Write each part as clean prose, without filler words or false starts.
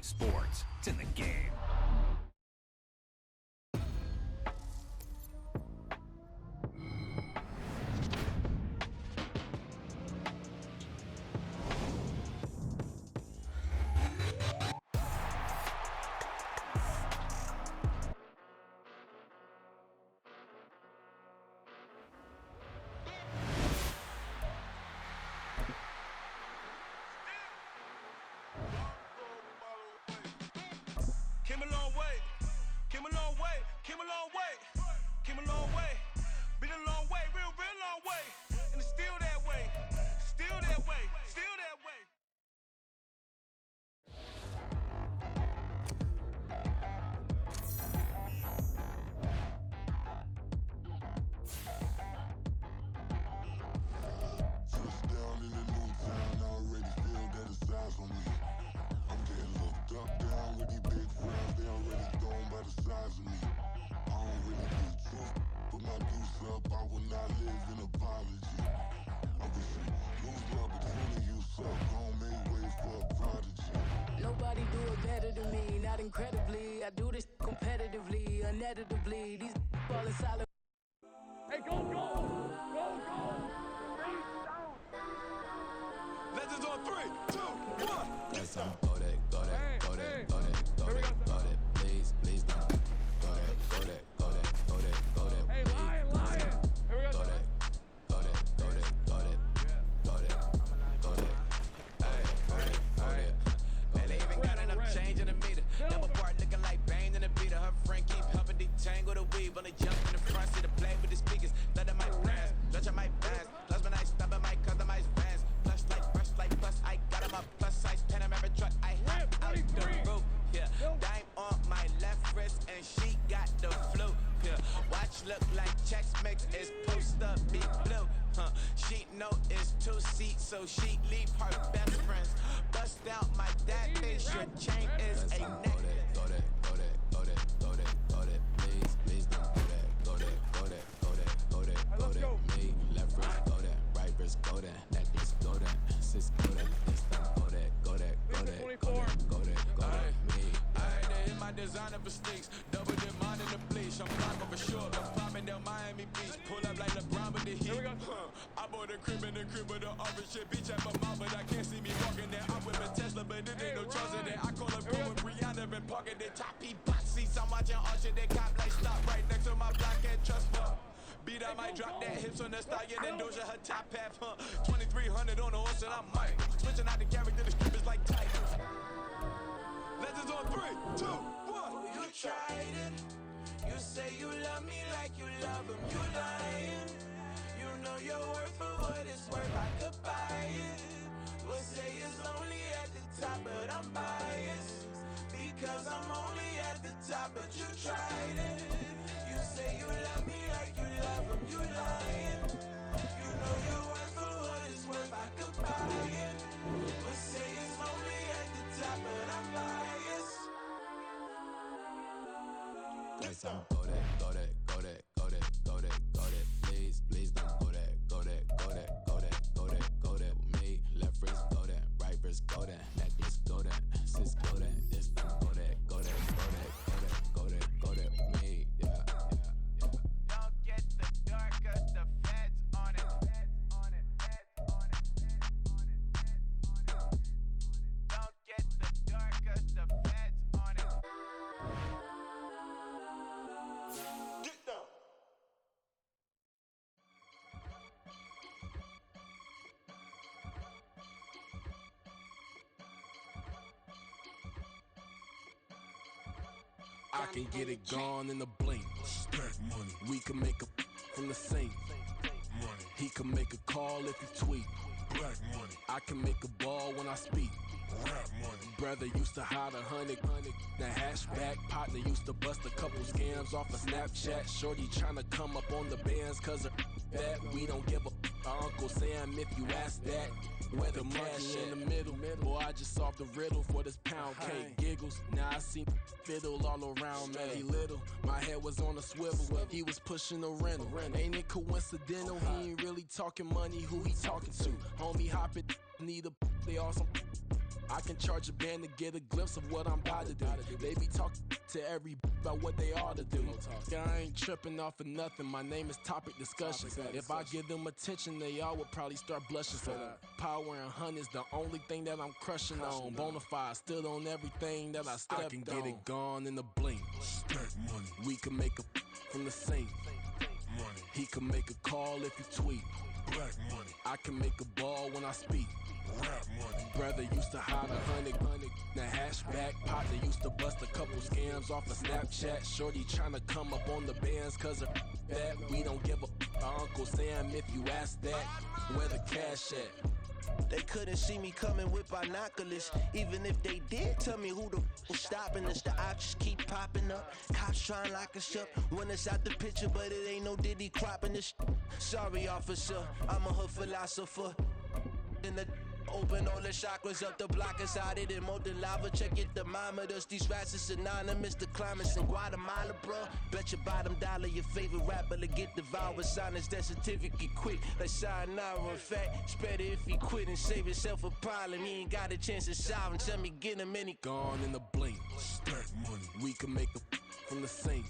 sports. It's in the game. Came a long way, came a long way, came a long way, came a long way, been a long way, real long way, and it's still that way, still that way, still that way. Touchdown in the new town, I already feel that it's eyes on me. I'm getting looked up, down with these big friends, they already thrown by the size of me. I don't really do truth, put my deuce up, I will not live in apology. I wish you lose love between you, so gon' make way for a prodigy. Nobody do it better than me, not incredibly. I do this competitively, uneditably. These falling silent. Hey, go, go, go, go. Legends on 3, 2, 1. Yes, I'm go that, go that, go that, go that, go that, go that, please, please don't. Go that, go that, go that, go that, go that. Hey, lion. Here we go. Go that, go that, go that, go that, go that, go that. Hey, go that, go that. And they even got enough change in the meter. Double part looking like Bane in the beater. Her friend keep helping detangle the weave. On the jump in the front, see the play with the speakers. Let them might dance, Dutch I might dance. Plus when I stop, I might customize bands. Plus I got him a plus size Panamera truck. I hop out the roof. Yeah, dime on my left wrist and she got the flu. Yeah, watch look like Chex Mix is post up big blue. She know it's 2 seats, so she leave her best friends. Bust out my dad bitch, your chain is a neck. Go that, go that, go that, go that, go that, please, please don't go that, go that, go that, go that, go that, go that. Me, left wrist, go that, right wrist, go that, necklace, go that, sis, go that, this time, go that, go that, go that, go that, go that, go that. Me, I had to hit my designer for sneaks, double dip mine in the bleach. I'm rockin' for sure, I'm popping down Miami Beach. Pull up like LeBron with the heat. Here we go. I bought a crib in the crib with the orange shit. Beach at my mouth, but I can't see me walking there. I'm with a Tesla, but it ain't no trust in there. I call her bro with Rihanna, been parking the top E box seats. I'm watching Archer, they cop like stop right next to my block and trust fund. Beat, I might drop that hips on the stallion and Doja her top half, 2300 on the horse and I'm Mike. Switching out the character, the strippers like tight. Legends on 3, 2, 1. You tried it. You say you love me like you love him. You lying. You know your worth for what it's worth. I could buy it. We'll say it's only at the top, but I'm biased because I'm only at the top. But you tried it. You say you love me like you love him. You lying. You know your worth for what it's worth. I could buy it. We'll say it's only at the top, but I'm biased. yes, I'm go that, go that, go that, go that, go that, go that. Please, please don't go that, go that, go that, go that, go that, go that. Me, left wrist, go that, right wrist, go that, necklace, go that, sis, go that, this time, go that, go that, go that, go that, go that, go that. Me, yeah. Don't get the dark, cause the feds on it. Don't get the dark, cause the feds on it. Get down. I can get it gone in a blink. Stack money, We can make a from the sink. money, He can make a call if he tweet. black money, I can make a ball when I speak. rap money, Brother used to hide 100, the hashback partner used to bust a couple scams off of Snapchat. Shorty tryna come up on the bands cause her fat. We don't give a Uncle Sam if you ask that. Where the cash in the middle, boy, I just solved the riddle for this pound cake. Giggles, now I see fiddle all around me. Little, my head was on a swivel. He was pushing a rental. Ain't it coincidental? He ain't really talking money. Who he talking to? Homie hopping, need a they awesome. I can charge a band to get a glimpse of what I'm about to do. They be talking to every about what they ought to do. I ain't tripping off of nothing. My name is Topic Discussion. If I give them attention, they all would probably start blushing. So power and hunt is the only thing that I'm crushing on. Bonafide, stood on everything that I stepped on. I can get it gone in a blink. Money. We can make a from the sink. Money. He can make a call if you tweet. Black money. I can make a ball when I speak. Rap money. Brother used to hide 100. The hashback partner used to bust a couple scams off of Snapchat. Shorty tryna come up on the bands cause of that. We don't give a Uncle Sam if you ask that. Where the cash at? They couldn't see me coming with binoculars. Even if they did, tell me who the was stopping us. The options keep popping up. Cops trying to lock us up when it's out the picture, but it ain't no Diddy cropping this. Sorry, officer, I'm a hood philosopher. In the open all the chakras up the block inside it and molten lava. Check your thermometers. These rats is synonymous to climates in Guatemala, bruh. Bet your bottom dollar your favorite rapper to get devoured. Sign his death certificate quick. Like sayonara. In fact, it's better if he quit and save himself a problem. He ain't got a chance to solve him. Tell me get him any gone in the blink. Stack money. We can make a from the sink.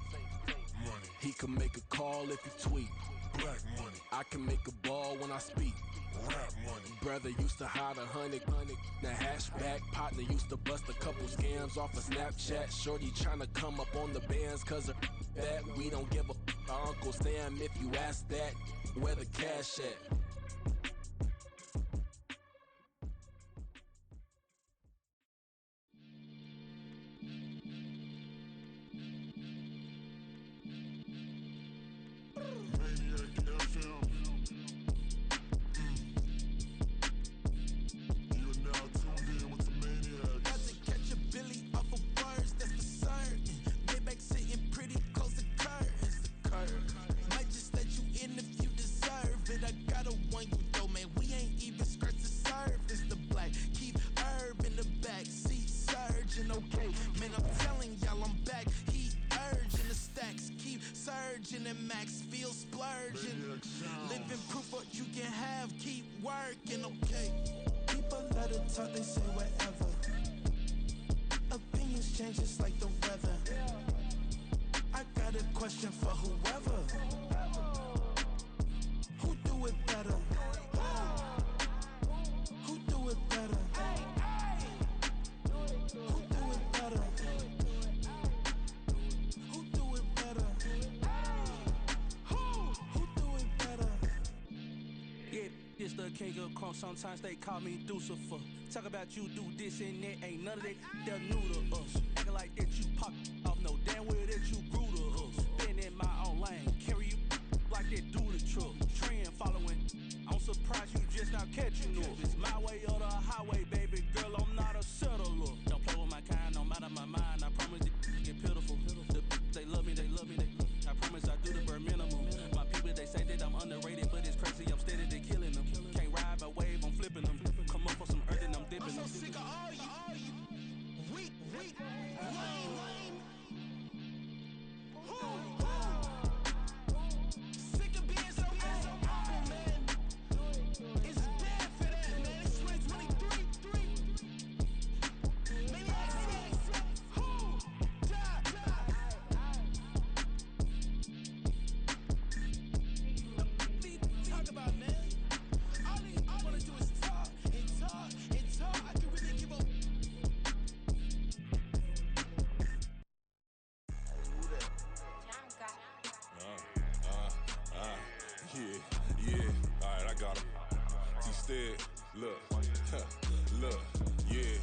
Money. He can make a call if you tweet. Black money. I can make a ball when I speak. Rap money. Brother used to hide 100. The hashback partner used to bust a couple scams off of Snapchat. Shorty tryna come up on the bands cause of that. We don't give a Uncle Sam if you ask that. Where the cash at? Maniac FM. You are now tuned in with the Maniacs. Got to catch a Billy off of words, that's the certain. Maybach sitting pretty close to curtains. The curve might just let you in if you deserve it. I gotta warn you though, man, we ain't even scratched the surface. The black keep herb in the back seat surging. Okay, man, I'm telling y'all I'm back. He urging the stacks keep surging and max feel splurging. Living proof what you can have, keep working. Okay, people let it talk, they say whatever. Opinions change just like the weather. I got a question for whoever. Who do it better? Who do it better? Who do it better? Who do it better? Who do it better? Yeah, this the king of crunk. Sometimes they call me Lucifer. Talk about you do this and that. Ain't none of that they're new to us. Acting like that you pop off. No damn well that you grew to us. Been in my own lane. Carry you like that do the truck. Trend following. I'm surprised you just now catching up. It's my way or the highway, baby girl. I'm not a settler. Don't play with my kind, no matter my mind. I promise they get pitiful. They love me, they love me, I promise I do the bare minimum. My people, they say that I'm underrated, but it's crazy, I'm steady, they killing them. Can't ride my wave, I'm flipping them. Come up for some earth and I'm dipping them. I'm so sick of all you weak, lame. Sick of being so awful, man. It's dead for that, man. It's 2023. Maniacs. Talk about, man. All they wanna do is talk and talk and talk. I can really give up. Yeah. Alright, I got him. T-Stead, look, yeah.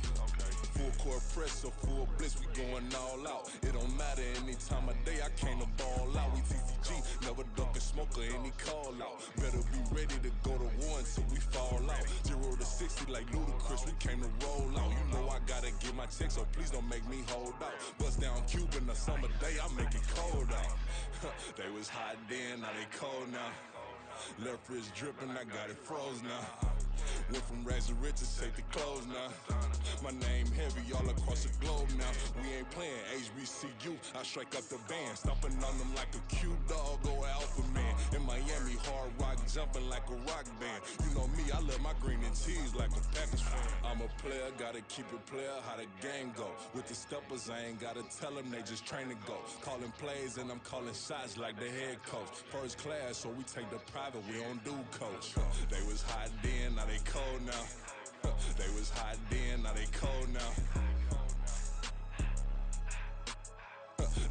Full court press, so full blitz, we going all out. It don't matter any time of day, I came to ball out. We TCG, never duck a smoker, any call out. Better be ready to go to war until we fall out. 0 to 60 like Ludacris, we came to roll out. You know I gotta get my check, so please don't make me hold out. Bust down Cuban a summer day, I make it cold out. They was hot then, now they cold now. Left wrist dripping, I got it froze now. Went from rags to riches, take the clothes now. My name heavy all across the globe now. We ain't playing HBCU, I strike up the band. Stomping on them like a cute dog or alpha man. In Miami, hard rock jumping like a rock band. You know me, I love my green and tees like a Packers fan. I'm a player, gotta keep it player, how the game go. With the steppers, I ain't gotta tell them, they just train to go. Calling plays and I'm calling shots like the head coach. First class, so we take the private, we don't do coach. They was hot then, now they cold now. They was hot then, now they cold now.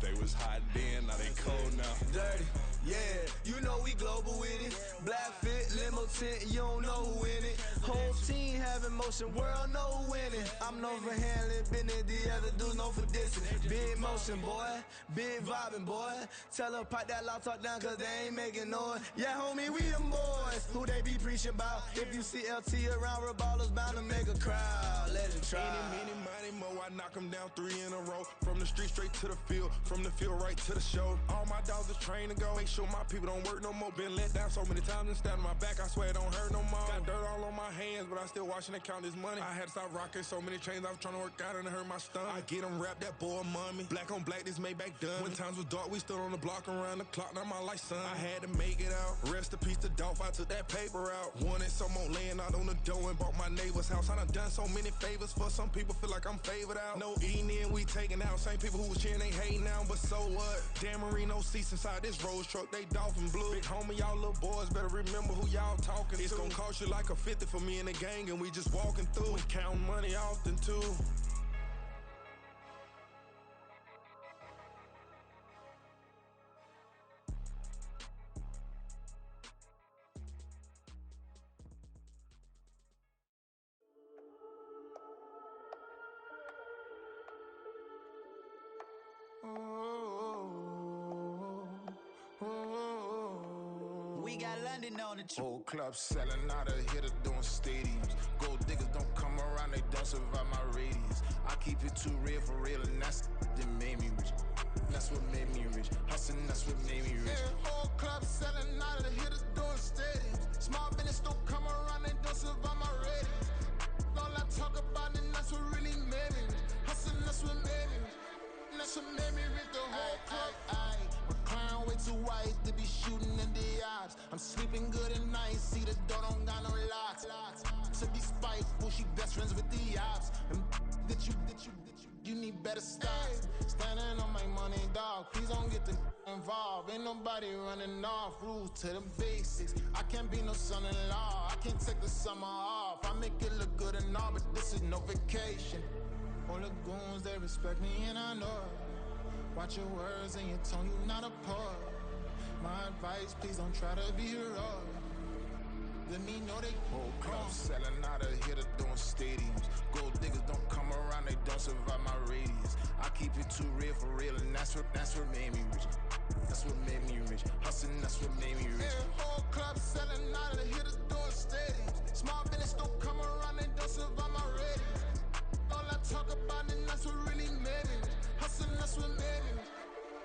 They was hot then, now they cold now. Dirty, yeah, you know we global with it. Black fit, limo tint, you don't know who in it. Whole team having motion, world know who winning. I'm known for handling business, the other dudes known for dissing. Big motion, boy, big vibing, boy. Tell them pipe that loud talk down, cause they ain't making noise. Yeah, homie, we them boys, who they be preaching about. If you see LT around, Reballer's bound to make a crowd. Let it try. Eeny, meeny, mo, I knock them down 3 in a row. From the street straight to the field, from the field right to the show. All my dogs are trained to go. Make sure my people don't work no more. Been let down so many times and stand on my back, I swear it don't hurt no more. Got dirt all on my hands, but I still watching and count this money. I had to stop rocking so many chains, I was trying to work out and it hurt my stomach. I get them wrapped, that boy mommy. Black on black, this Maybach done. When times was dark, we stood on the block around the clock, now my life son. I had to make it out. Rest in peace to Dolph, I took that paper out. Wanted some more laying out on the dough and bought my neighbor's house. I done done so many favors for some people, feel like I'm favored out. No eating in, we taking out. Same people who was cheering, they hating now, but so what? Dan Marino seats inside this Rolls truck, they dolphin blue. Big homie, y'all little boys better remember who y'all talking to. It's gonna cost you like a 50 for me and the gang, and we just walking through. We counting money often too. We got London on the trip. Whole club selling out of hitter doing stadiums. Gold diggers don't come around, they don't survive my radius. I keep it too real for real, and that's that made me rich. That's what made me rich. Hustling, that's what made me rich. Yeah, whole club selling out of hitters doing stadiums. Small business don't come around, they don't survive my radius. All I talk about, and that's what really made me rich. Hustling, that's what made me rich. That's what made me rich. The whole club. My crown way too white to be shooting in the eyes. I'm sleeping good at night, see the door don't got no locks. To be spiteful, she best friends with the ops. And that you need better stocks. Standing on my money, dog, please don't get involved. Ain't nobody running off, rules to the basics. I can't be no son-in-law, I can't take the summer off. I make it look good and all, but this is no vacation. All the goons, they respect me and I know it. Watch your words and your tone, you not a poet. My advice, please don't try to be heroic. Let me know they whole club selling out of hitter doing stadiums. Gold diggers don't come around, they don't survive my radius. I keep it too real for real, and that's what made me rich. That's what made me rich. Hustling, that's what made me rich. Yeah, whole club selling out of hitters doing stadiums. Small business don't come around, they don't survive my radius. All I talk about, and that's what really made me rich. Hustling, that's what made me rich.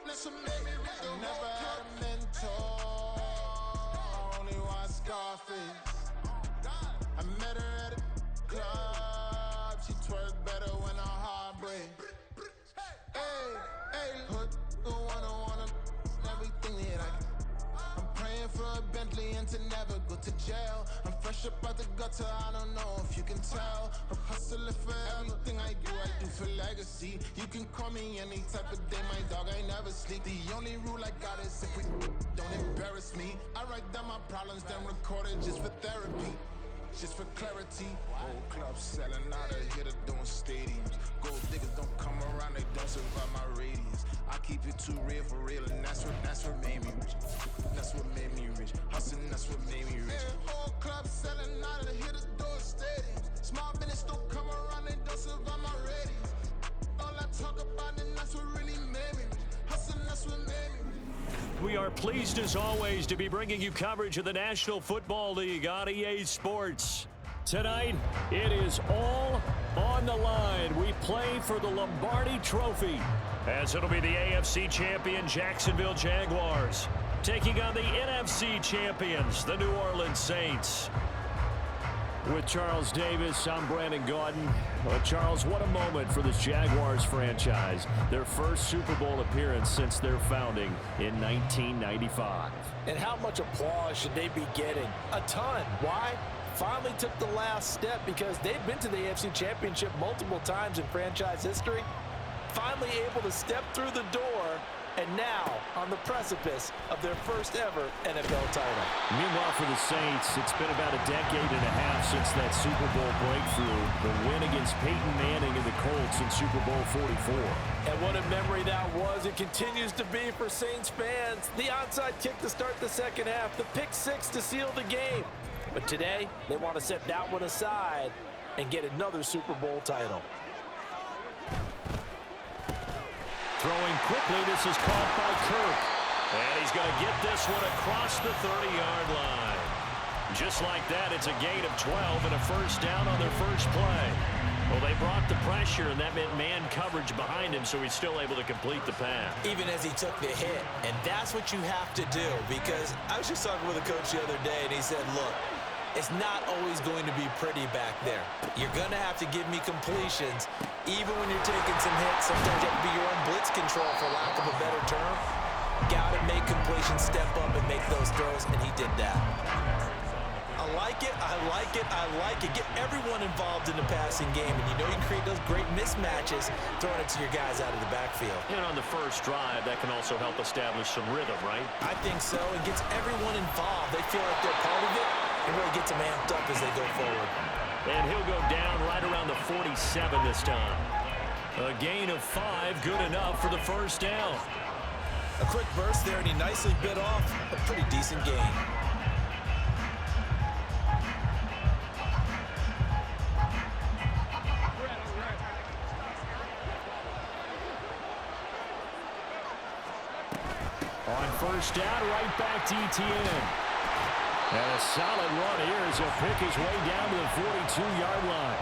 That's what made me rich. I never had a mentor, only one Scarface. I met her at a club, she twerk better when her heart breaks. Hey, put the wanna everything that I can. I'm praying for a Bentley and to never go to jail. I'm fresh up out the gutter, I don't know if you can tell. I'm hustling for everything I do for legacy. You can call me any type of day, my dog, I never sleep. The only rule I got is if we don't embarrass me. I write down my problems, then record it just for therapy. Just for clarity. Whole club selling out of hitter doing stadiums. Gold diggers don't come around, they don't survive my radius. I keep it too real for real, and that's what made me rich. That's what made me rich. Hustling, that's what made me rich. Yeah, whole club selling out of hitters doing stadiums. Small business don't come around, they don't survive my radius. All I talk about, and that's what really made me rich. Hustling, that's what made me rich. We are pleased as always to be bringing you coverage of the National Football League on EA Sports. Tonight, it is all on the line. We play for the Lombardi Trophy, as it'll be the AFC champion Jacksonville Jaguars taking on the NFC champions, the New Orleans Saints. With Charles Davis, I'm Brandon Gaudin. Charles, what a moment for this Jaguars franchise. Their first Super Bowl appearance since their founding in 1995. And how much applause should they be getting? A ton. Why? Finally took the last step because they've been to the AFC Championship multiple times in franchise history. Finally able to step through the door, and now on the precipice of their first ever NFL title. Meanwhile, for the Saints, it's been about a decade and a half since that Super Bowl breakthrough, the win against Peyton Manning and the Colts in Super Bowl 44. And what a memory that was. It continues to be for Saints fans. The onside kick to start the second half, the pick six to seal the game. But today, they want to set that one aside and get another Super Bowl title. Throwing quickly, this is caught by Kirk. And he's going to get this one across the 30-yard line. Just like that, it's a gain of 12 and a first down on their first play. Well, they brought the pressure, and that meant man coverage behind him, so he's still able to complete the pass. Even as he took the hit. And that's what you have to do, because I was just talking with a coach the other day, and he said, look, it's not always going to be pretty back there. You're going to have to give me completions. Even when you're taking some hits, sometimes you have to be your own blitz control, for lack of a better term. Got to make completions, step up, and make those throws, and he did that. I like it, I like it, I like it. Get everyone involved in the passing game, and you know you can create those great mismatches throwing it to your guys out of the backfield. And on the first drive, that can also help establish some rhythm, right? I think so. It gets everyone involved. They feel like they're part of it. It really gets them amped up as they go forward. And he'll go down right around the 47 this time. A gain of 5, good enough for the first down. A quick burst there, and he nicely bit off a pretty decent gain. On first down, right back to Etienne. And a solid run here as he'll pick his way down to the 42-yard line.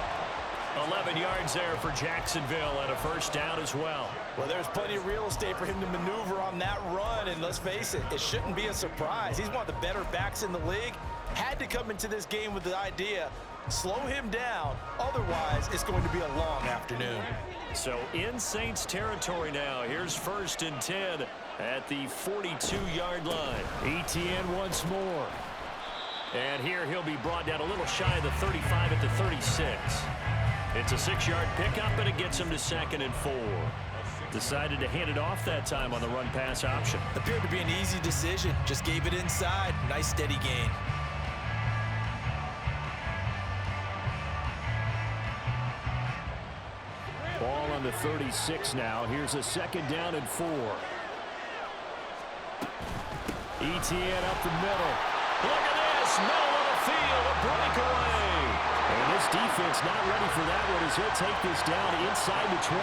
11 yards there for Jacksonville and a first down as well. Well, there's plenty of real estate for him to maneuver on that run, and let's face it, it shouldn't be a surprise. He's one of the better backs in the league. Had to come into this game with the idea, slow him down, otherwise it's going to be a long afternoon. So in Saints territory now, here's 1st and 10 at the 42-yard line. Etienne once more. And here he'll be brought down a little shy of the 35 at the 36. It's a 6-yard pickup, and it gets him to 2nd and 4. Decided to hand it off that time on the run-pass option. Appeared to be an easy decision. Just gave it inside. Nice steady gain. Ball on the 36 now. Here's a 2nd down and 4. Etienne up the middle. Look at this, middle of the field, a breakaway. And this defense not ready for that one as he'll take this down inside the 25.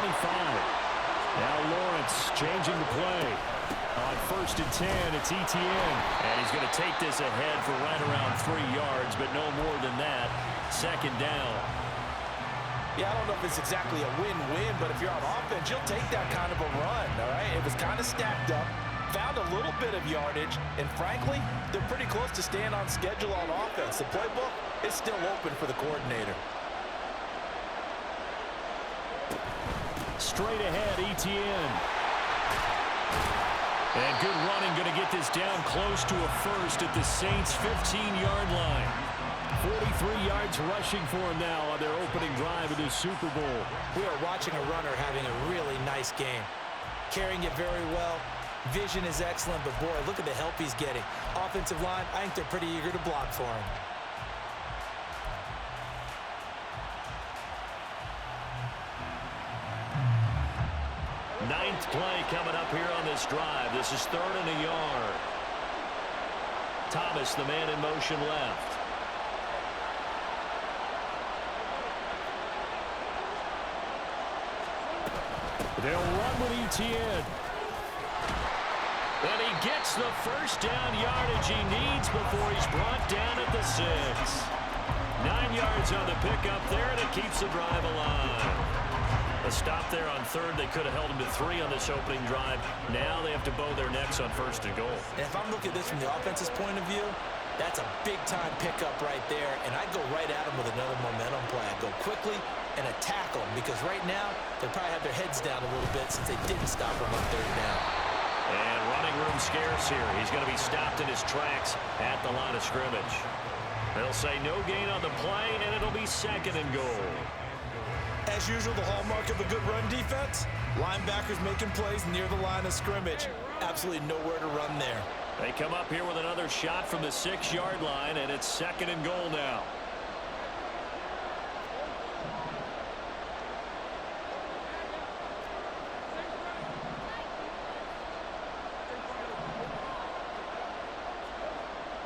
Now Lawrence changing the play. On 1st and 10, it's Etienne. And he's going to take this ahead for right around 3 yards, but no more than that. 2nd down. Yeah, I don't know if it's exactly a win-win, but if you're on offense, you'll take that kind of a run, all right? It was kind of stacked up. Found a little bit of yardage, and frankly, they're pretty close to staying on schedule on offense. The playbook is still open for the coordinator. Straight ahead, Etienne. And good running, going to get this down close to a first at the Saints' 15-yard line. 43 yards rushing for him now on their opening drive of this Super Bowl. We are watching a runner having a really nice game. Carrying it very well. Vision is excellent, but boy, look at the help he's getting. Offensive line, I think they're pretty eager to block for him. Ninth play coming up here on this drive. This is 3rd and a yard. Thomas, the man in motion left. They'll run with Etienne. And he gets the first down yardage he needs before he's brought down at the 6. 9 yards on the pickup there, and it keeps the drive alive. A stop there on 3rd. They could have held him to 3 on this opening drive. Now they have to bow their necks on 1st and goal. And if I'm looking at this from the offense's point of view, That's a big-time pickup right there, and I go right at him with another momentum play. I go quickly and attack them because right now they probably have their heads down a little bit since they didn't stop him on third down. And running room scarce here. He's going to be stopped in his tracks at the line of scrimmage. They'll say no gain on the play, and it'll be 2nd and goal. As usual, the hallmark of a good run defense, linebackers making plays near the line of scrimmage. Absolutely nowhere to run there. They come up here with another shot from the 6-yard line, and it's 2nd and goal now.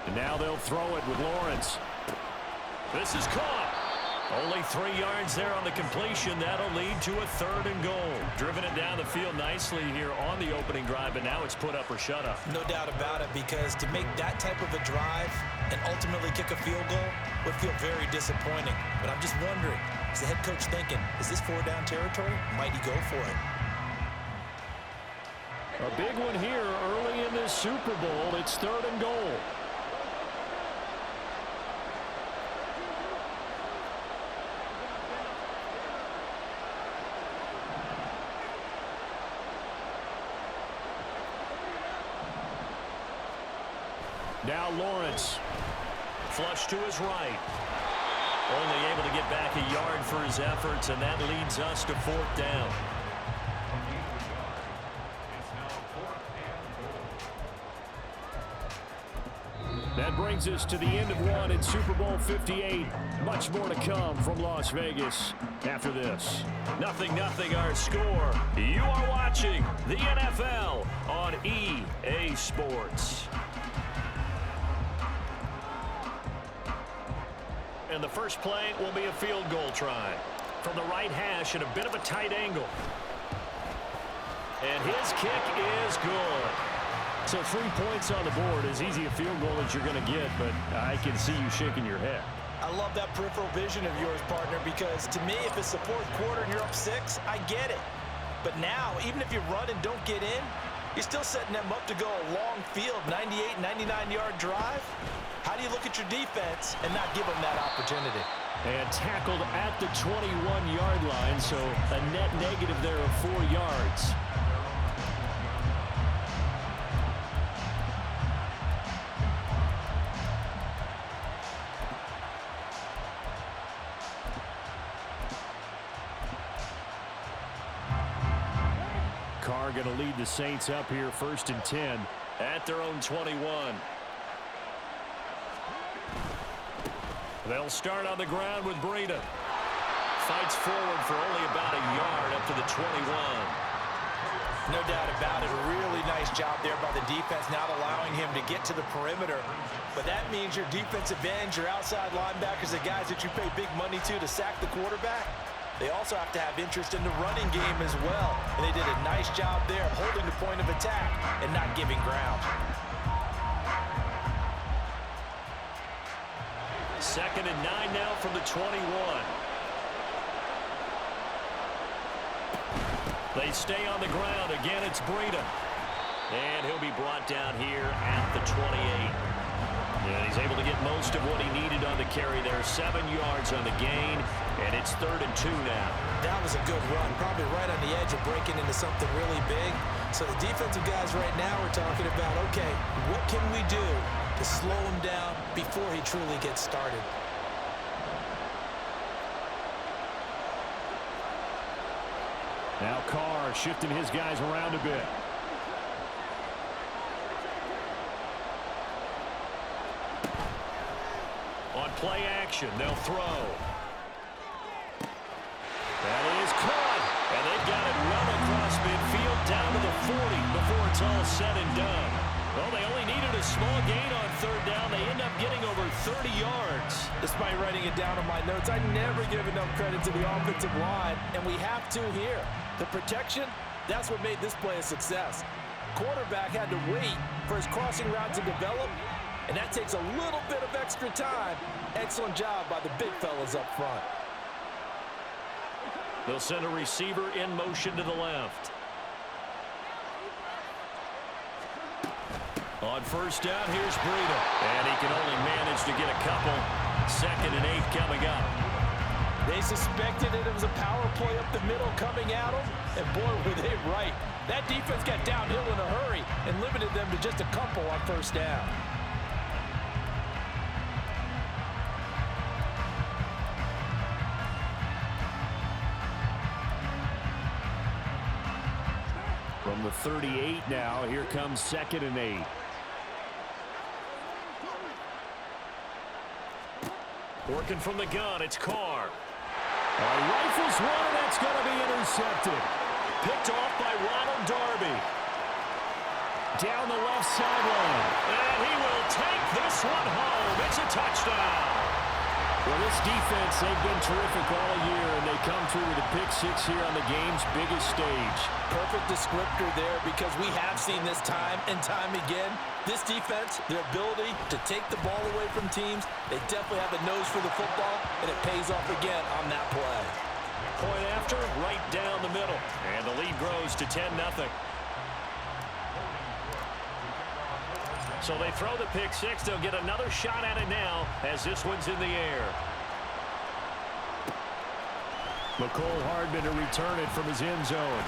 And now they'll throw it with Lawrence. This is caught. Only 3 yards there on the completion. That'll lead to a 3rd and goal. Driven it down the field nicely here on the opening drive, but now it's put up or shut up. No doubt about it, because to make that type of a drive and ultimately kick a field goal would feel very disappointing. But I'm just wondering, is the head coach thinking, is this 4-down territory? Might he go for it? A big one here early in this Super Bowl. It's 3rd and goal. Now Lawrence, flush to his right. Only able to get back a yard for his efforts, and that leads us to 4th down. That brings us to the end of one in Super Bowl 58. Much more to come from Las Vegas after this. 0-0 our score. You are watching the NFL on EA Sports. And the first play will be a field goal try from the right hash at a bit of a tight angle. And his kick is good. So 3 points on the board, as easy a field goal as you're going to get, but I can see you shaking your head. I love that peripheral vision of yours, partner, because to me, if it's the 4th quarter and you're up 6, I get it. But now, even if you run and don't get in, you're still setting them up to go a long field, 98, 99-yard drive. How do you look at your defense and not give them that opportunity? And tackled at the 21-yard line, so a net negative there of 4 yards. Carr going to lead the Saints up here 1st and 10 at their own 21. They'll start on the ground with Breida. Fights forward for only about a yard up to the 21. No doubt about it. A really nice job there by the defense, not allowing him to get to the perimeter. But that means your defensive ends, your outside linebackers, the guys that you pay big money to sack the quarterback, they also have to have interest in the running game as well. And they did a nice job there of holding the point of attack and not giving ground. 2nd and 9 now from the 21. They stay on the ground. Again, it's Breida. And he'll be brought down here at the 28. And he's able to get most of what he needed on the carry there. 7 yards on the gain, and it's 3rd and 2 now. That was a good run, probably right on the edge of breaking into something really big. So the defensive guys right now are talking about, okay, what can we do to slow him down before he truly gets started? Now Carr shifting his guys around a bit. On play action, they'll throw. That is caught, and they've got it well across midfield down to the 40 before it's all said and done. Well, they only needed a small gain on 3rd down. They end up getting over 30 yards. Despite writing it down on my notes, I never give enough credit to the offensive line, and we have to here. The protection, that's what made this play a success. Quarterback had to wait for his crossing route to develop, and that takes a little bit of extra time. Excellent job by the big fellas up front. They'll send a receiver in motion to the left. On first down, here's Breida. And he can only manage to get a couple. 2nd and 8 coming up. They suspected it was a power play up the middle coming at them, and boy, were they right. That defense got downhill in a hurry and limited them to just a couple on first down. From the 38 now, here comes 2nd and 8. Working from the gun, it's Carr. Rifles one, and that's going to be intercepted. Picked off by Ronald Darby. Down the left sideline. And he will take this one home. It's a touchdown. Well, this defense, they've been terrific all year, and they come through with a pick six here on the game's biggest stage. Perfect descriptor there, because we have seen this time and time again. This defense, their ability to take the ball away from teams, they definitely have a nose for the football, and it pays off again on that play. Point after, right down the middle. And the lead grows to 10-0. So they throw the pick six. They'll get another shot at it now as this one's in the air. McCole Hardman to return it from his end zone.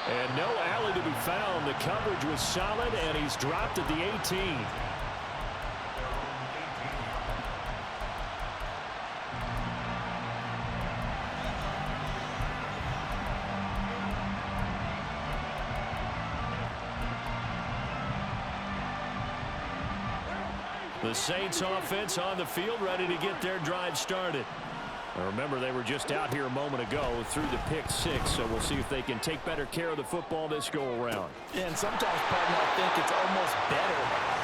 And no alley to be found. The coverage was solid, and he's dropped at the 18. The Saints offense on the field, ready to get their drive started. Now remember, they were just out here a moment ago through the pick six, so we'll see if they can take better care of the football this go-around. Yeah, and sometimes, partner, I think it's almost better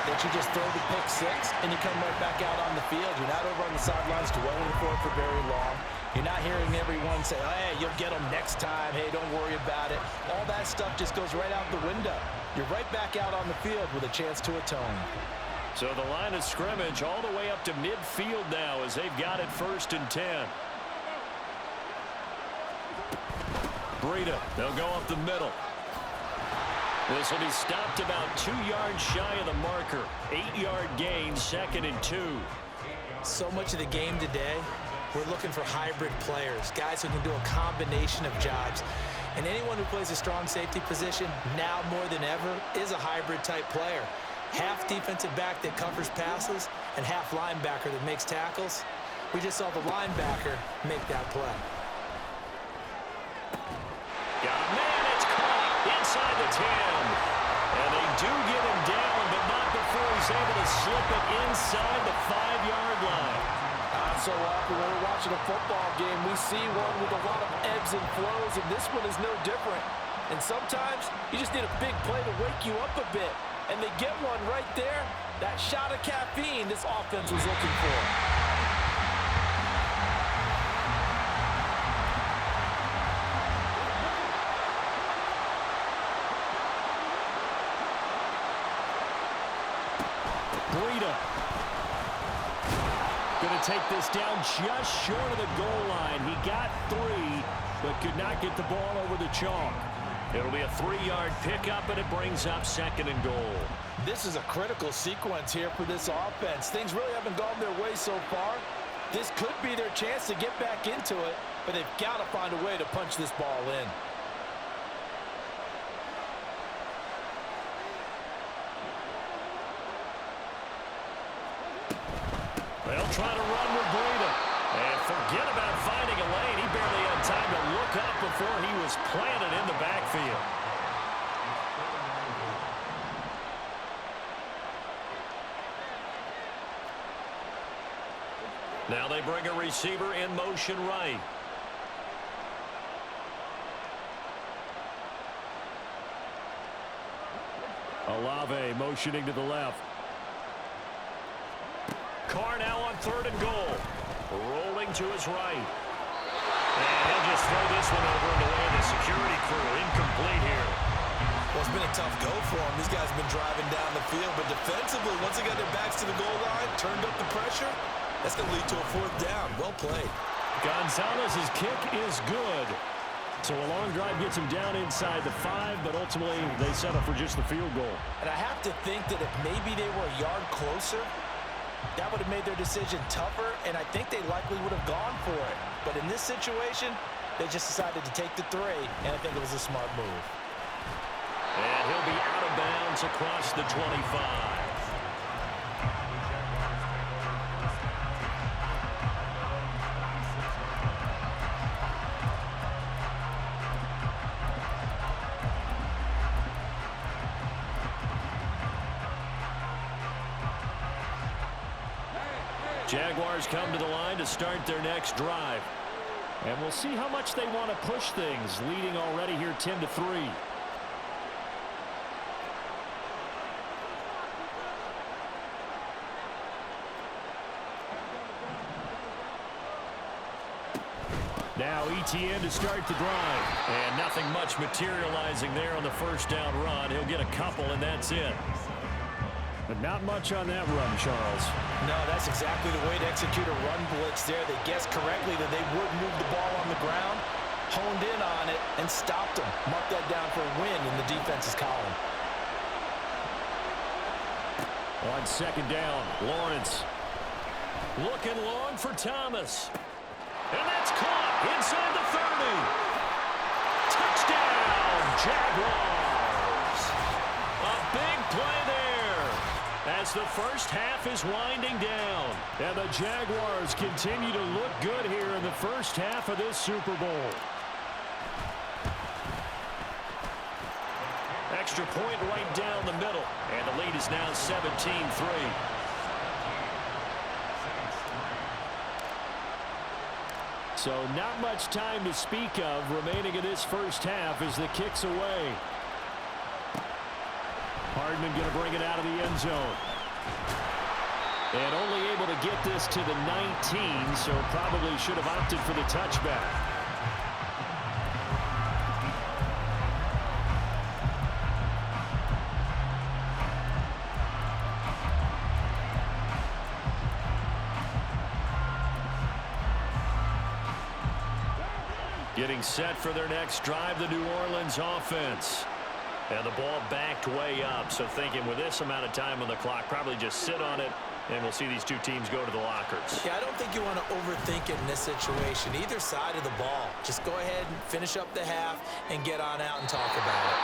that you just throw the pick six and you come right back out on the field. You're not over on the sidelines dwelling for it for very long. You're not hearing everyone say, hey, you'll get them next time. Hey, don't worry about it. All that stuff just goes right out the window. You're right back out on the field with a chance to atone. So the line of scrimmage all the way up to midfield now as they've got it 1st and 10. Breida, they'll go up the middle. This will be stopped about 2 yards shy of the marker. 8-yard gain, 2nd and 2. So much of the game today, we're looking for hybrid players, guys who can do a combination of jobs. And anyone who plays a strong safety position, now more than ever, is a hybrid type player. Half defensive back that covers passes and half linebacker that makes tackles. We just saw the linebacker make that play. Got a man, it's caught inside the 10. And they do get him down, but not before he's able to slip it inside the 5-yard line. So often when we're watching a football game, we see one with a lot of ebbs and flows, and this one is no different. And sometimes you just need a big play to wake you up a bit. And they get one right there. That shot of caffeine this offense was looking for. Breida going to take this down just short of the goal line. He got 3, but could not get the ball over the chalk. It'll be a 3-yard pickup, and it brings up 2nd and goal. This is a critical sequence here for this offense. Things really haven't gone their way so far. This could be their chance to get back into it, but they've got to find a way to punch this ball in. They'll try to run with Breida. And forget about finding a lane. He barely had time to look up before he was planted in the backfield. Now they bring a receiver in motion right. Olave motioning to the left. Carr now on 3rd and goal. Rolling to his right. And he'll just throw this one over and away the security crew. Incomplete here. Well, it's been a tough go for them. These guys have been driving down the field, but defensively, once they got their backs to the goal line, turned up the pressure, that's going to lead to a 4th down. Well played. Gonzalez's kick is good. So a long drive gets them down inside the 5, but ultimately they settle for just the field goal. And I have to think that if maybe they were a yard closer, that would have made their decision tougher, and I think they likely would have gone for it. But in this situation, they just decided to take the 3, and I think it was a smart move. And he'll be out of bounds across the 25. Jaguars come to the line to start their next drive. And we'll see how much they want to push things, leading already here 10-3. Now ETN to start the drive. And nothing much materializing there on the first down run. He'll get a couple, and that's it. But not much on that run, Charles. No, that's exactly the way to execute a run blitz there. They guessed correctly that they would move the ball on the ground, honed in on it, and stopped them. Mark that down for a win in the defense's column. On second down, Lawrence. Looking long for Thomas. And that's caught inside the 30. Touchdown, Jaguars. A big play there as the first half is winding down. And the Jaguars continue to look good here in the first half of this Super Bowl. Extra point right down the middle. And the lead is now 17-3. So not much time to speak of remaining in this first half as the kick's away. Hardman going to bring it out of the end zone. And only able to get this to the 19, so probably should have opted for the touchback. Getting set for their next drive, the New Orleans offense. And the ball backed way up, so thinking with this amount of time on the clock, probably just sit on it, and we'll see these two teams go to the lockers. Yeah, I don't think you want to overthink it in this situation. Either side of the ball. Just go ahead and finish up the half and get on out and talk about it.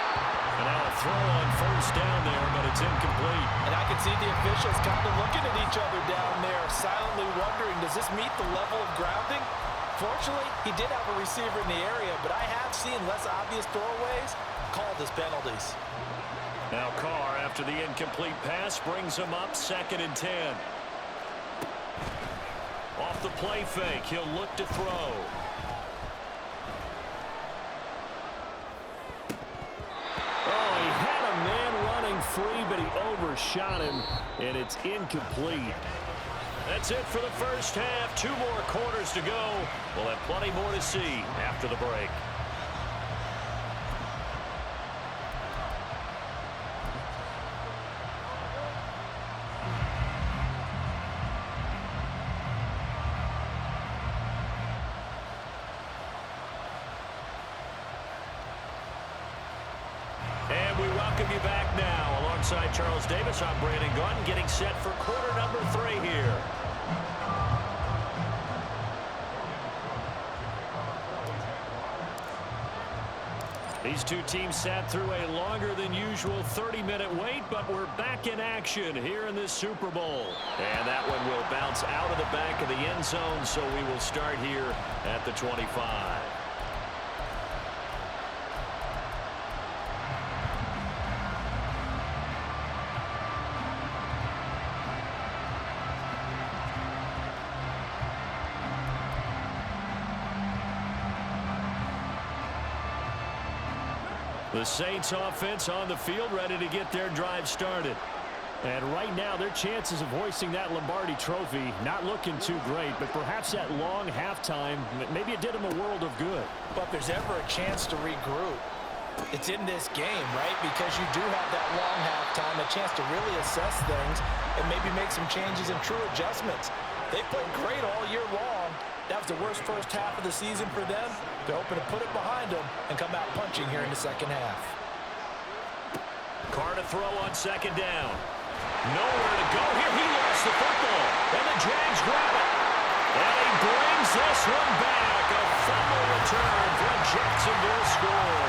And now a throw on first down there, but it's incomplete. And I can see the officials kind of looking at each other down there, silently wondering, does this meet the level of grounding? Fortunately, he did have a receiver in the area, but I have seen less obvious throwaways called as penalties. Now Carr, after the incomplete pass, brings him up 2nd and 10. Off the play fake, he'll look to throw. Oh, he had a man running free, but he overshot him, and it's incomplete. That's it for the first half. 2 more quarters to go. We'll have plenty more to see after the break. And we welcome you back now. Alongside Charles Davis, I'm Brandon Gunn, getting set for quarter number 3 here. These two teams sat through a longer than usual 30-minute wait, but we're back in action here in this Super Bowl. And that one will bounce out of the back of the end zone, so we will start here at the 25. The Saints offense on the field, ready to get their drive started. And right now, their chances of hoisting that Lombardi trophy not looking too great, but perhaps that long halftime, maybe it did them a world of good. But if there's ever a chance to regroup, it's in this game, right? Because you do have that long halftime, a chance to really assess things and maybe make some changes and true adjustments. They played great all year long, That was the worst first half of the season for them. They're hoping to put it behind them and come out punching here in the second half. Carr to throw on second down. Nowhere to go here. He lost the football. And the Jags grab it. And he brings this one back. A fumble return for Jacksonville score.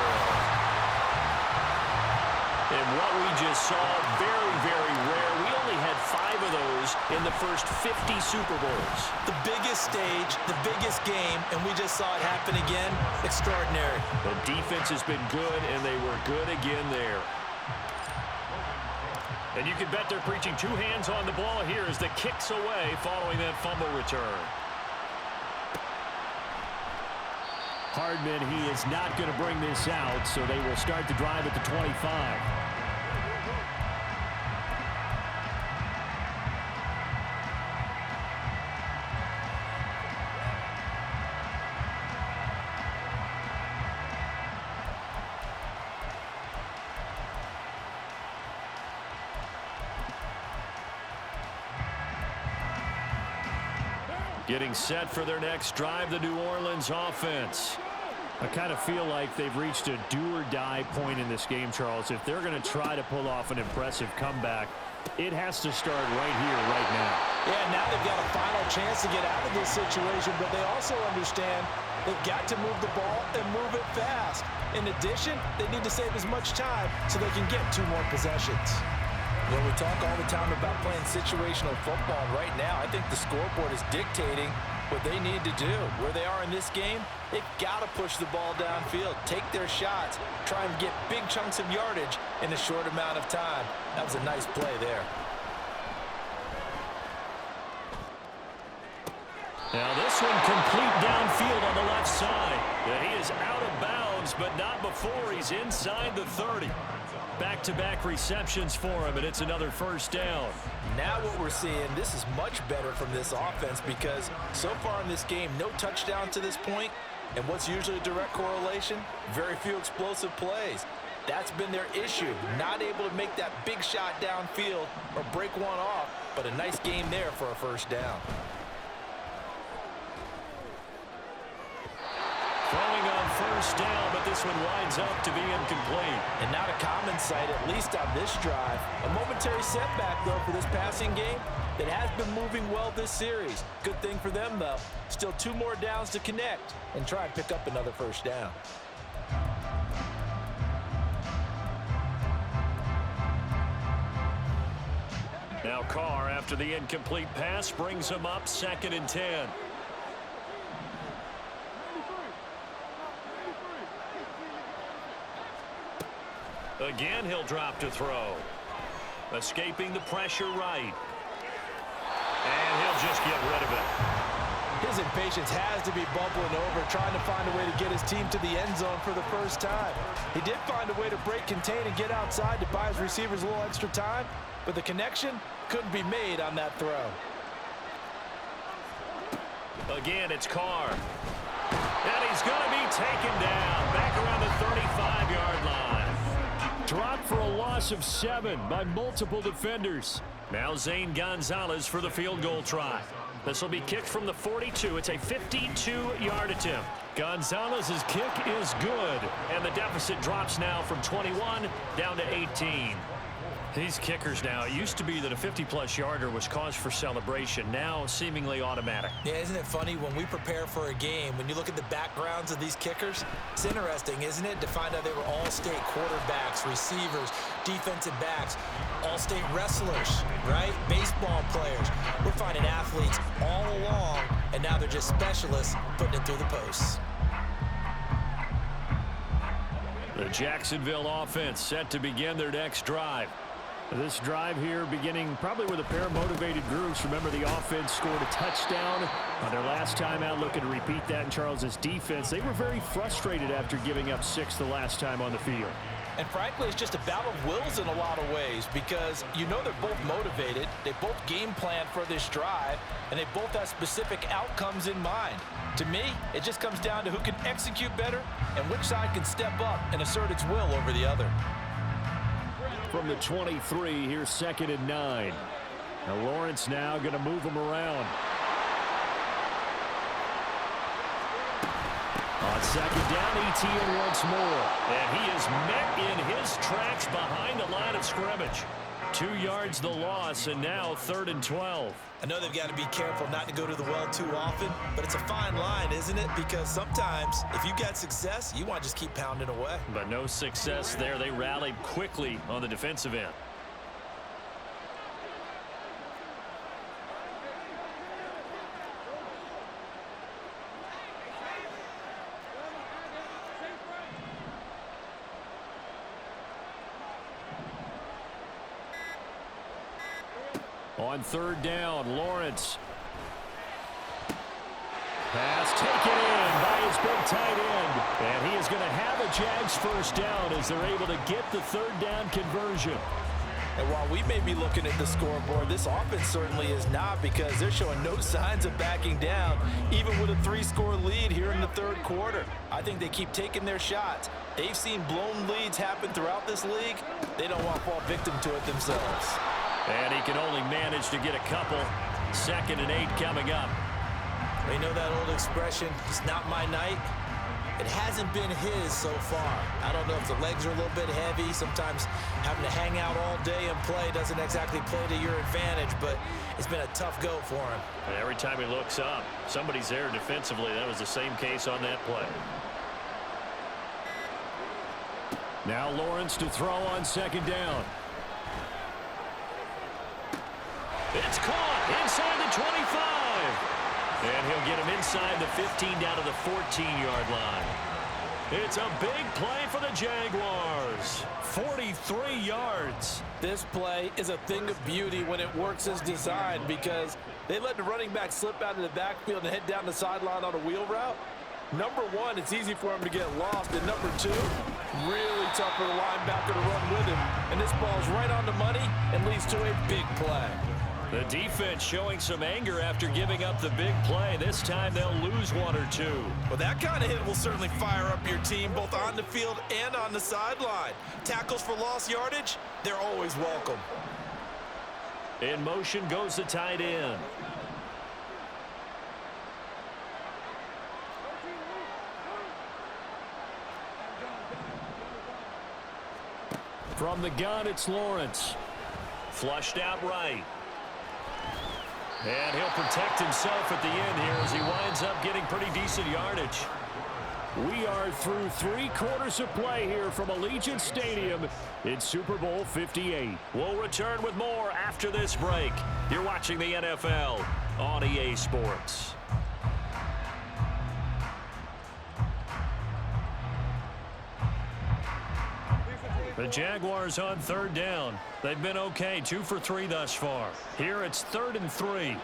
And what we just saw, very, very rare. We only had 5 of those in the first 50 Super Bowls. The biggest stage, the biggest game, and we just saw it happen again. Extraordinary. The defense has been good, and they were good again there. And you can bet they're preaching 2 hands on the ball here as the kick's away following that fumble return. Hardman, he is not going to bring this out, so they will start the drive at the 25. Getting set for their next drive, the New Orleans offense. I kind of feel like they've reached a do-or-die point in this game, Charles. If they're going to try to pull off an impressive comeback, it has to start right here, right now. Yeah, now they've got a final chance to get out of this situation, but they also understand they've got to move the ball and move it fast. In addition, they need to save as much time so they can get 2 more possessions. Well, we talk all the time about playing situational football. Right now, I think the scoreboard is dictating what they need to do. Where they are in this game, they've got to push the ball downfield, take their shots, try and get big chunks of yardage in a short amount of time. That was a nice play there. Now this one complete downfield on the left side. Yeah, he is out of bounds, but not before he's inside the 30. Back-to-back receptions for him, and it's another first down. Now what we're seeing, this is much better from this offense because so far in this game, no touchdown to this point, and what's usually a direct correlation? Very few explosive plays. That's been their issue, not able to make that big shot downfield or break one off, but a nice game there for a first down. Throwing on first down, but this one winds up to be incomplete. And not a common sight, at least on this drive. A momentary setback, though, for this passing game that has been moving well this series. Good thing for them, though. Still 2 more downs to connect and try and pick up another first down. Now Carr, after the incomplete pass, brings him up 2nd and 10. Again, he'll drop to throw. Escaping the pressure right. And he'll just get rid of it. His impatience has to be bubbling over, trying to find a way to get his team to the end zone for the first time. He did find a way to break, contain, and get outside to buy his receivers a little extra time, but the connection couldn't be made on that throw. Again, it's Carr. And he's going to be taken down back around the 35-yard line. Dropped for a loss of 7 by multiple defenders. Now Zane Gonzalez for the field goal try. This will be kicked from the 42. It's a 52-yard attempt. Gonzalez's kick is good, and the deficit drops now from 21 down to 18. These kickers now, it used to be that a 50-plus yarder was cause for celebration. Now seemingly automatic. Yeah, isn't it funny when we prepare for a game, when you look at the backgrounds of these kickers, it's interesting, isn't it, to find out they were all-state quarterbacks, receivers, defensive backs, all-state wrestlers, right? Baseball players. We're finding athletes all along, and now they're just specialists putting it through the posts. The Jacksonville offense set to begin their next drive. This drive here beginning probably with a pair of motivated groups. Remember, the offense scored a touchdown on their last time out, looking to repeat that in Charles's defense. They were very frustrated after giving up 6 the last time on the field. And frankly, it's just a battle of wills in a lot of ways because you know they're both motivated, they both game plan for this drive, and they both have specific outcomes in mind. To me, it just comes down to who can execute better and which side can step up and assert its will over the other. From the 23, here's 2nd and 9. Now Lawrence now going to move him around. On second down, ETN once more. And he is met in his tracks behind the line of scrimmage. 2 yards the loss, and now 3rd and 12. I know they've got to be careful not to go to the well too often, but it's a fine line, isn't it? Because sometimes if you got success, you want to just keep pounding away. But no success there. They rallied quickly on the defensive end. On 3rd down, Lawrence. Pass taken in by his big tight end. And he is going to have a Jags first down as they're able to get the 3rd down conversion. And while we may be looking at the scoreboard, this offense certainly is not, because they're showing no signs of backing down, even with a 3-score lead here in the 3rd quarter. I think they keep taking their shots. They've seen blown leads happen throughout this league. They don't want to fall victim to it themselves. And he can only manage to get a couple. 2nd and 8 coming up. You know that old expression, it's not my night? It hasn't been his so far. I don't know if the legs are a little bit heavy. Sometimes having to hang out all day and play doesn't exactly play to your advantage, but it's been a tough go for him. And every time he looks up, somebody's there defensively. That was the same case on that play. Now Lawrence to throw on 2nd down. It's caught inside the 25. And he'll get him inside the 15 down to the 14-yard line. It's a big play for the Jaguars. 43 yards. This play is a thing of beauty when it works as designed, because they let the running back slip out of the backfield and head down the sideline on a wheel route. Number one, it's easy for him to get lost. And number two, really tough for the linebacker to run with him. And this ball's right on the money and leads to a big play. The defense showing some anger after giving up the big play. This time they'll lose 1 or 2. Well, that kind of hit will certainly fire up your team both on the field and on the sideline. Tackles for lost yardage, they're always welcome. In motion goes the tight end. From the gun, it's Lawrence. Flushed out right. And he'll protect himself at the end here as he winds up getting pretty decent yardage. We are through 3 quarters of play here from Allegiant Stadium in Super Bowl 58. We'll return with more after this break. You're watching the NFL on EA Sports. The Jaguars on 3rd down. They've been okay, 2 for 3 thus far. Here it's 3rd and 3.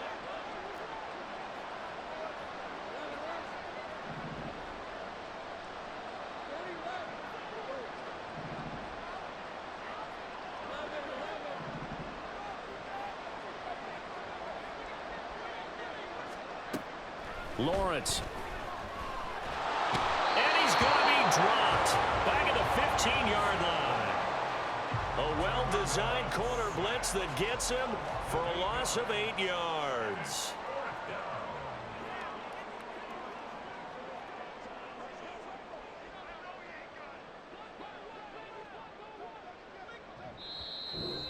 Lawrence. And he's going to be dropped back at the 15-yard line. A well-designed corner blitz that gets him for a loss of 8 yards.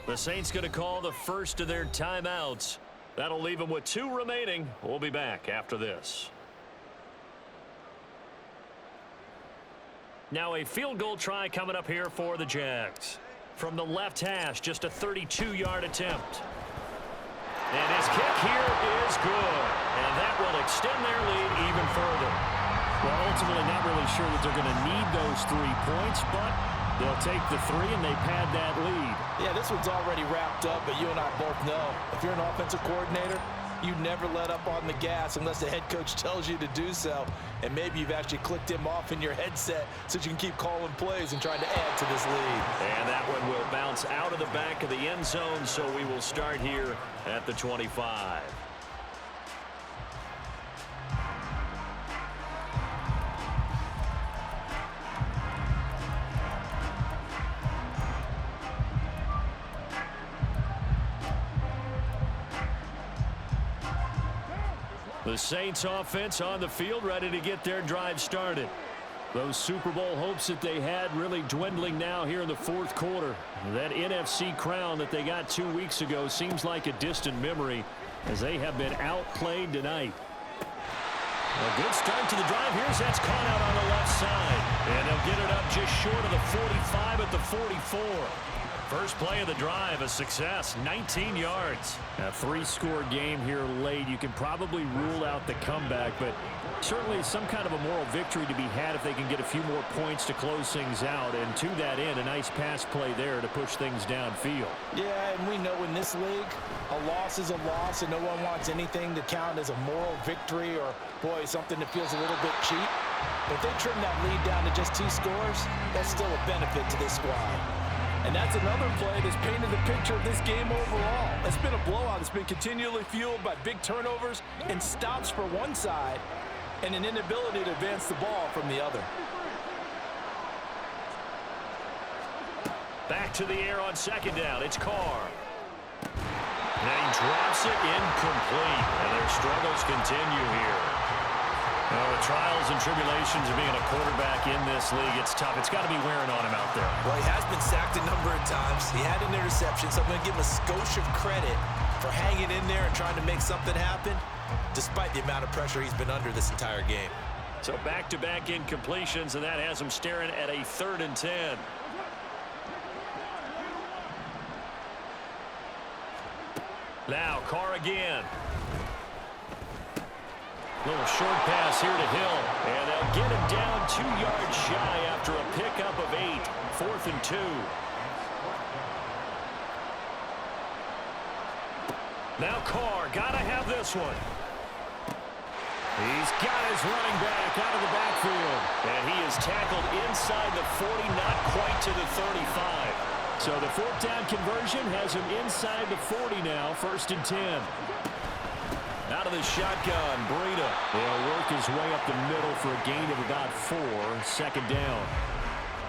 The Saints going to call the first of their timeouts. That'll leave them with 2 remaining. We'll be back after this. Now a field goal try coming up here for the Jags. From the left hash, just a 32-yard attempt. And his kick here is good. And that will extend their lead even further. Well, ultimately not really sure that they're going to need those 3 points, but they'll take the 3 and they pad that lead. Yeah, this one's already wrapped up, but you and I both know if you're an offensive coordinator, you never let up on the gas unless the head coach tells you to do so. And maybe you've actually clicked him off in your headset so you can keep calling plays and trying to add to this lead. And that one will bounce out of the back of the end zone, so we will start here at the 25. The Saints offense on the field, ready to get their drive started. Those Super Bowl hopes that they had really dwindling now here in the fourth quarter. That NFC crown that they got 2 weeks ago seems like a distant memory as they have been outplayed tonight. A good start to the drive. Here's that's caught out on the left side. And they'll get it up just short of the 45 at the 44. First play of the drive, a success, 19 yards. A 3-score game here late. You can probably rule out the comeback, but certainly some kind of a moral victory to be had if they can get a few more points to close things out. And to that end, a nice pass play there to push things downfield. Yeah, and we know in this league, a loss is a loss, and no one wants anything to count as a moral victory or, boy, something that feels a little bit cheap. But if they trim that lead down to just 2 scores, that's still a benefit to this squad. And that's another play that's painted the picture of this game overall. It's been a blowout. It's been continually fueled by big turnovers and stops for one side and an inability to advance the ball from the other. Back to the air on second down. It's Carr. And he drops it incomplete. And their struggles continue here. The trials and tribulations of being a quarterback in this league, it's tough. It's got to be wearing on him out there. Well, he has been sacked a number of times. He had an interception, so I'm going to give him a skosh of credit for hanging in there and trying to make something happen, despite the amount of pressure he's been under this entire game. So back-to-back incompletions, and that has him staring at a 3rd and 10. Now, Carr again. Little short pass here to Hill, and they'll get him down 2 yards shy after a pickup of 8. 4th and 2. Now Carr, gotta have this one. He's got his running back out of the backfield, and he is tackled inside the 40, not quite to the 35. So the 4th down conversion has him inside the 40 now, 1st and 10. Out of the shotgun, Breida. He'll work his way up the middle for a gain of about 4, 2nd down.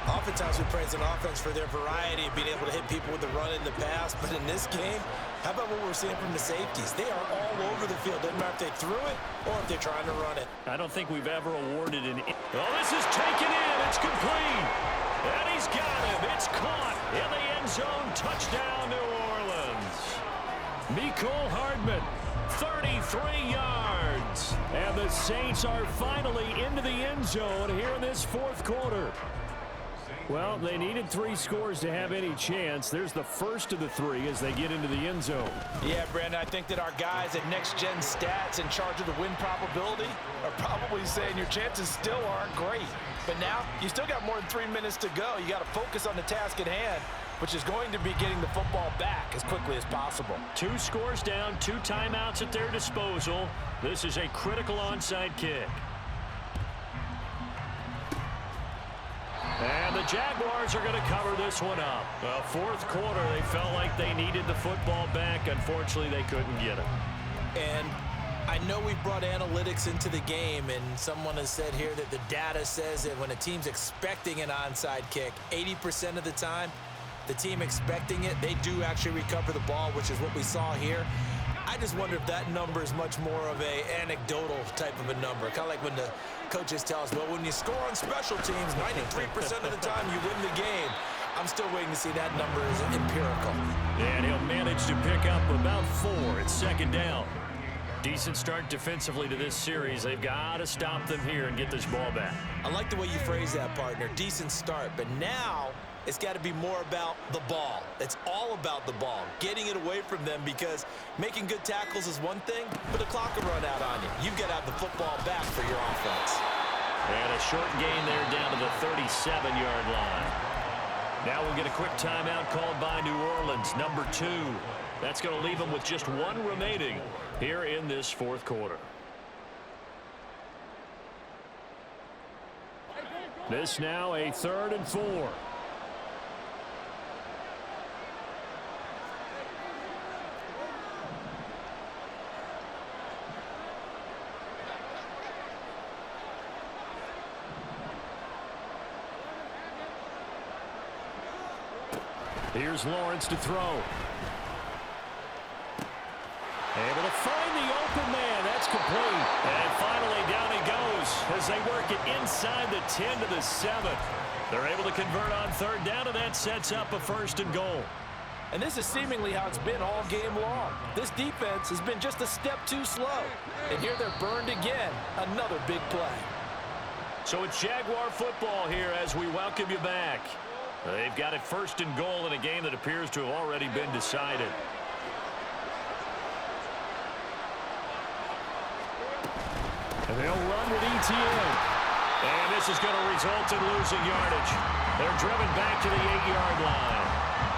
Oftentimes we praise an offense for their variety of being able to hit people with the run and the pass, but in this game, how about what we're seeing from the safeties? They are all over the field. Doesn't matter if they threw it or if they're trying to run it. I don't think we've ever awarded an... Oh, this is taken in. It's complete. And he's got him. It's caught in the end zone. Touchdown, New Orleans. Mecole Hardman. 33 yards. And the Saints are finally into the end zone here in this 4th quarter. Well, they needed 3 scores to have any chance. There's the first of the 3 as they get into the end zone. Yeah, Brandon, I think that our guys at Next Gen Stats in charge of the win probability are probably saying your chances still aren't great. But now, you still got more than 3 minutes to go. You got to focus on the task at hand, which is going to be getting the football back as quickly as possible. 2 scores down, 2 timeouts at their disposal. This is a critical onside kick. And the Jaguars are going to cover this one up. Well, 4th quarter, they felt like they needed the football back. Unfortunately, they couldn't get it. And I know we've brought analytics into the game, and someone has said here that the data says that when a team's expecting an onside kick, 80% of the time, the team expecting it, they do actually recover the ball, which is what we saw here. I just wonder if that number is much more of a anecdotal type of a number. Kind of like when the coaches tell us, well, when you score on special teams, 93% of the time you win the game. I'm still waiting to see that number is empirical. And he'll manage to pick up about 4 at 2nd down. Decent start defensively to this series. They've got to stop them here and get this ball back. I like the way you phrase that, partner. Decent start, but now it's got to be more about the ball. It's all about the ball, getting it away from them, because making good tackles is one thing, but the clock will run out on you. You've got to have the football back for your offense. And a short gain there down to the 37-yard line. Now we'll get a quick timeout called by New Orleans, number 2. That's going to leave them with just 1 remaining here in this 4th quarter. This now a 3rd and 4. Here's Lawrence to throw. Able to find the open man. That's It's complete. And finally down he goes as they work it inside the 10 to the 7. They're able to convert on third down, and that sets up a 1st and goal. And this is seemingly how it's been all game long. This defense has been just a step too slow. And here they're burned again. Another big play. So it's Jaguar football here as we welcome you back. They've got it 1st and goal in a game that appears to have already been decided. And they'll run with ETN. And this is going to result in losing yardage. They're driven back to the 8-yard line.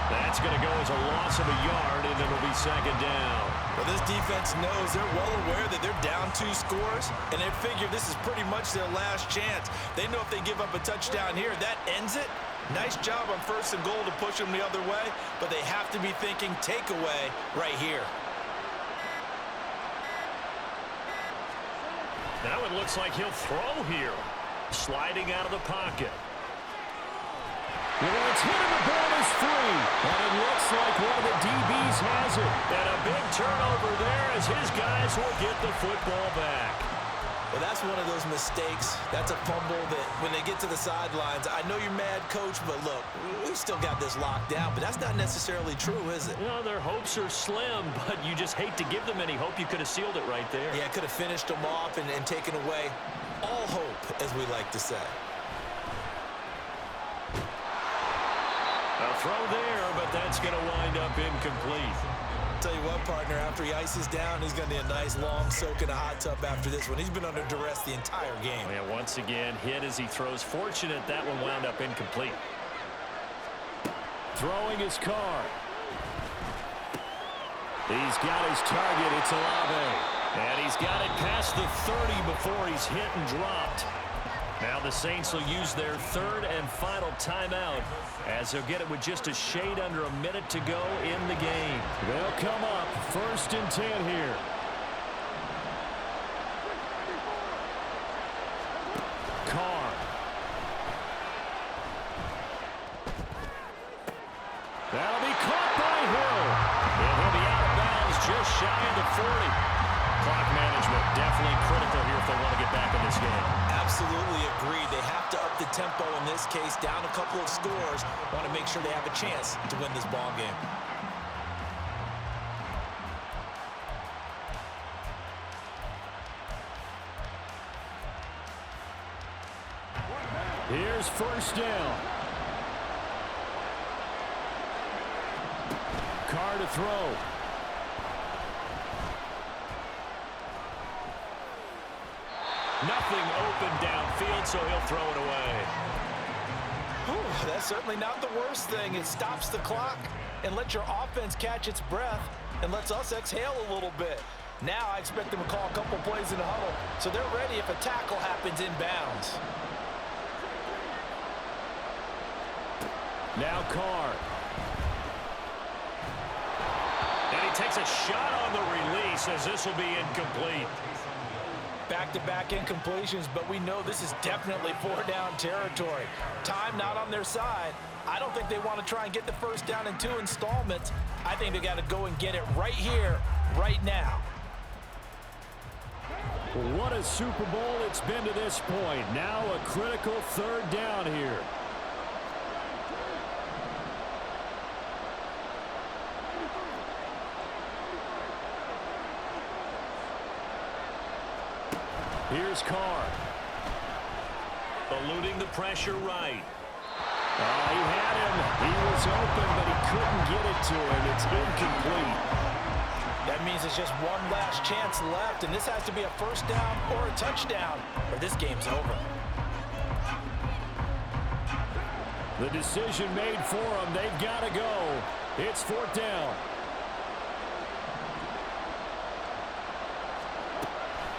That's going to go as a loss of a yard, and it'll be 2nd down. Well, this defense knows they're well aware that they're down 2 scores, and they figure this is pretty much their last chance. They know if they give up a touchdown here, that ends it. Nice job on 1st and goal to push them the other way, but they have to be thinking takeaway right here. Now it looks like he'll throw here. Sliding out of the pocket. Well, it's hit and the ball is free. And it looks like one of the DBs has it. And a big turnover there as his guys will get the football back. Well, that's one of those mistakes. That's a fumble that when they get to the sidelines, I know you're mad, Coach, but look, we've still got this locked down. But that's not necessarily true, is it? You know, their hopes are slim, but you just hate to give them any hope. You could have sealed it right there. Yeah, could have finished them off and taken away all hope, as we like to say. A throw there, but that's going to wind up incomplete. Tell you what, partner, after he ices down, he's going to need a nice long soak in a hot tub after this one. He's been under duress the entire game. Yeah, once again, hit as he throws. Fortunate that one wound up incomplete. Throwing his car. He's got his target. It's Olave. And he's got it past the 30 before he's hit and dropped. Now the Saints will use their 3rd and final timeout as they'll get it with just a shade under a minute to go in the game. They'll come up 1st and 10 here. Carr. That'll be caught by Hill. And he'll be out of bounds just shy of the 40. Clock management definitely critical here if they want to get back in this game. Absolutely agreed. They have to up the tempo in this case, down a couple of scores. Want to make sure they have a chance to win this ball game. Here's 1st down. Carr to throw. Nothing open downfield, so he'll throw it away. Whew, that's certainly not the worst thing. It stops the clock and lets your offense catch its breath and lets us exhale a little bit. Now I expect them to call a couple plays in the huddle, so they're ready if a tackle happens inbounds. Now Carr. And he takes a shot on the release as this will be incomplete. Back-to-back incompletions, but we know this is definitely 4-down territory. Time not on their side. I don't think they want to try and get the 1st down in 2 installments. I think they got to go and get it right here, right now. What a Super Bowl it's been to this point. Now a critical 3rd down here. Here's Carr. Eluding the pressure right. He had him. He was open, but he couldn't get it to him. It's incomplete. That means it's just one last chance left, and this has to be a 1st down or a touchdown, or this game's over. The decision made for them. They've got to go. It's 4th down.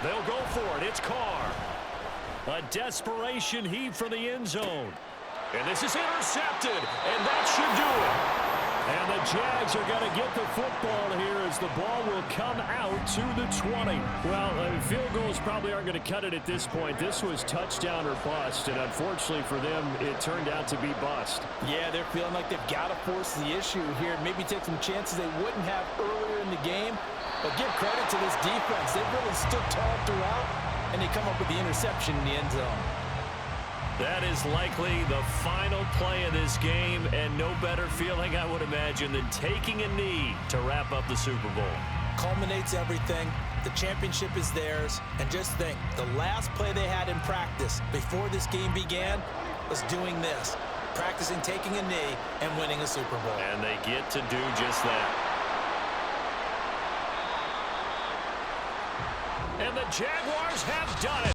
They'll go for it. It's Carr. A desperation heave for the end zone. And this is intercepted. And that should do it. And the Jags are going to get the football here as the ball will come out to the 20. Well, field goals probably aren't going to cut it at this point. This was touchdown or bust. And unfortunately for them, it turned out to be bust. Yeah, they're feeling like they've got to force the issue here. Maybe take some chances they wouldn't have earlier in the game. But give credit to this defense. They've really stood tall throughout, and they come up with the interception in the end zone. That is likely the final play of this game, and no better feeling, I would imagine, than taking a knee to wrap up the Super Bowl. Culminates everything. The championship is theirs. And just think, the last play they had in practice before this game began was doing this, practicing taking a knee and winning a Super Bowl. And they get to do just that. And the Jaguars have done it.